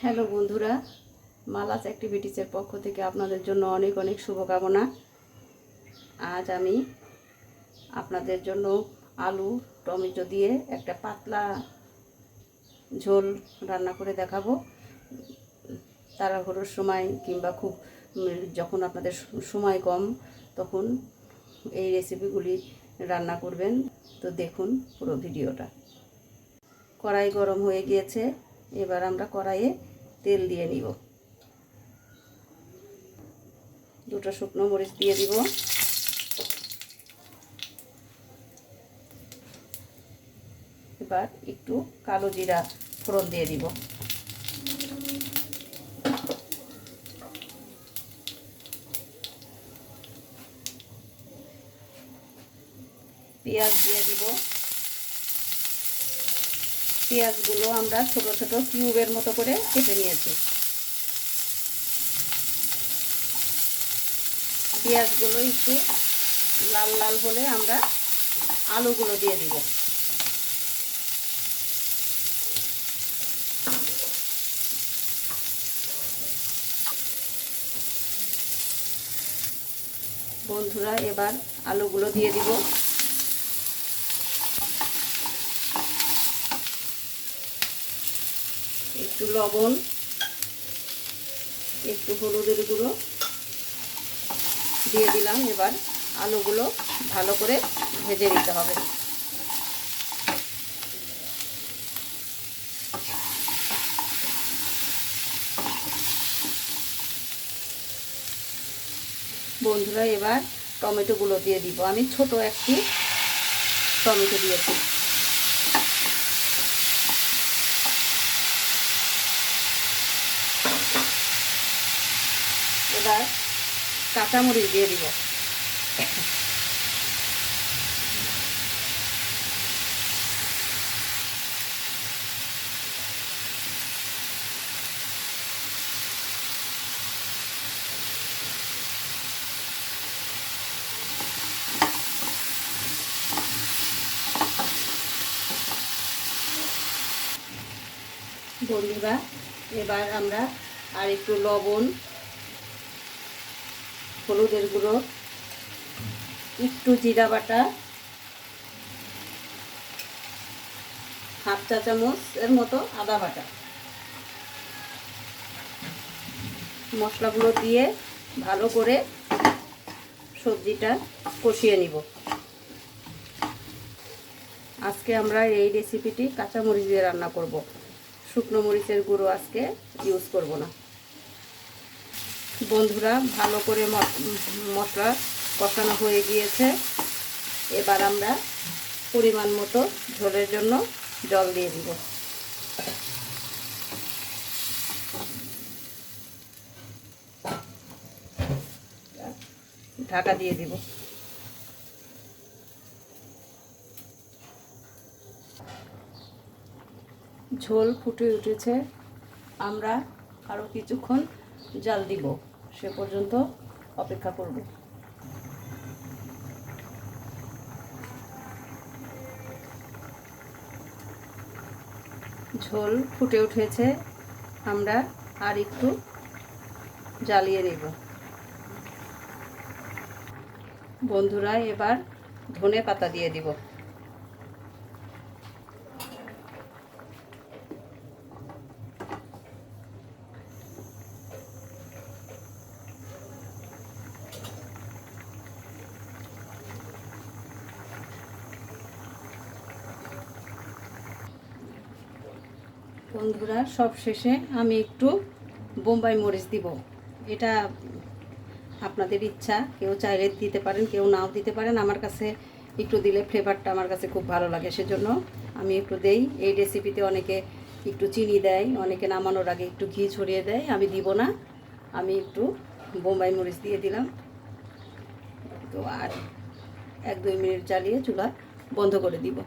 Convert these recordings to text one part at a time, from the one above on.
Hello বন্ধুরা, মালাস অ্যাক্টিভিটিসের পক্ষ থেকে আপনাদের জন্য অনেক অনেক শুভকামনা। আজ আমি আপনাদের জন্য আলু টমেটো দিয়ে একটা পাতলা ঝোল রান্না করে দেখাবো। তাড়াহুড়োর সময় কিংবা খুব যখন আপনাদের সময় কম তখন এই রেসিপিগুলি রান্না করবেন। তো দেখুন পুরো ভিডিওটা। কড়াই গরম হয়ে গিয়েছে, এবার আমরা কড়াইয়ে তেল দিয়ে নিব। দুটো শুকনো মরিচ দিয়ে দিব। এবার একটু কালো জিরা ফোড়ন দিয়ে দিব। পেঁয়াজ দিয়ে দিব। পেঁয়াজগুলো আমরা ছোট ছোট কিউবের মতো করে কেটে নিয়েছি। পেঁয়াজগুলো একটু লাল লাল হলে আমরা আলুগুলো দিয়ে দিব। বন্ধুরা, এবার আলুগুলো দিয়ে দিব। একটু লবণ, একটু হলুদের গুঁড়ো দিয়ে দিলাম। এবার আলুগুলো ভালো করে ভেজে নিতে হবে। বন্ধুরা, এবার টমেটোগুলো দিয়ে দিব। আমি ছোট একটি টমেটো দিয়েছি। এবার কাঁচামরিচ দিয়ে দিব। বন্ধুরা, এবার আমরা আর একটু লবণ, হলুদের গুঁড়ো, একটু জিরা বাটা, হাফ চা চামচ এর মতো আদা বাটা, মশলাগুলো দিয়ে ভালো করে সবজিটা কষিয়ে নিব। আজকে আমরা এই রেসিপিটি কাঁচামরিচ দিয়ে রান্না করব। শুকনো মরিচের গুঁড়ো আজকে ইউজ করব না। বন্ধুরা, ভালো করে মশলা কষানো হয়ে গিয়েছে। এবার আমরা পরিমাণ মতো ঝোলের জন্য জল দিয়ে দিব। ঢাকা দিয়ে দিব। ঝোল ফুটে উঠেছে, আমরা আরও কিছুক্ষণ জাল দিব। সে পর্যন্ত অপেক্ষা করব। ঝোল ফুটে উঠেছে, আমরা আর একটু জ্বালিয়ে নেব। বন্ধুরা, এবার ধনে পাতা দিয়ে দিব। বন্ধুরা, সব শেষে আমি একটু বোম্বাই মরিচ দিব। এটা আপনাদের ইচ্ছা, কেউ চাইলে দিতে পারেন, কেউ নাও দিতে পারেন। আমার কাছে একটু দিলে ফ্লেভারটা আমার কাছে খুব ভালো লাগে, সেজন্য আমি একটু দেই। এই রেসিপিতে অনেকে একটু চিনি দেয়, অনেকে নামানোর আগে একটু ঘি ছড়িয়ে দেয়। আমি দিব না, আমি একটু বোম্বাই মরিচ দিয়ে দিলাম। তো আর 1-2 মিনিট জ্বালিয়ে চুলা বন্ধ করে দিব।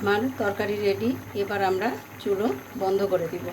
আমার তরকারি রেডি। এবার আমরা চুলো বন্ধ করে দিব।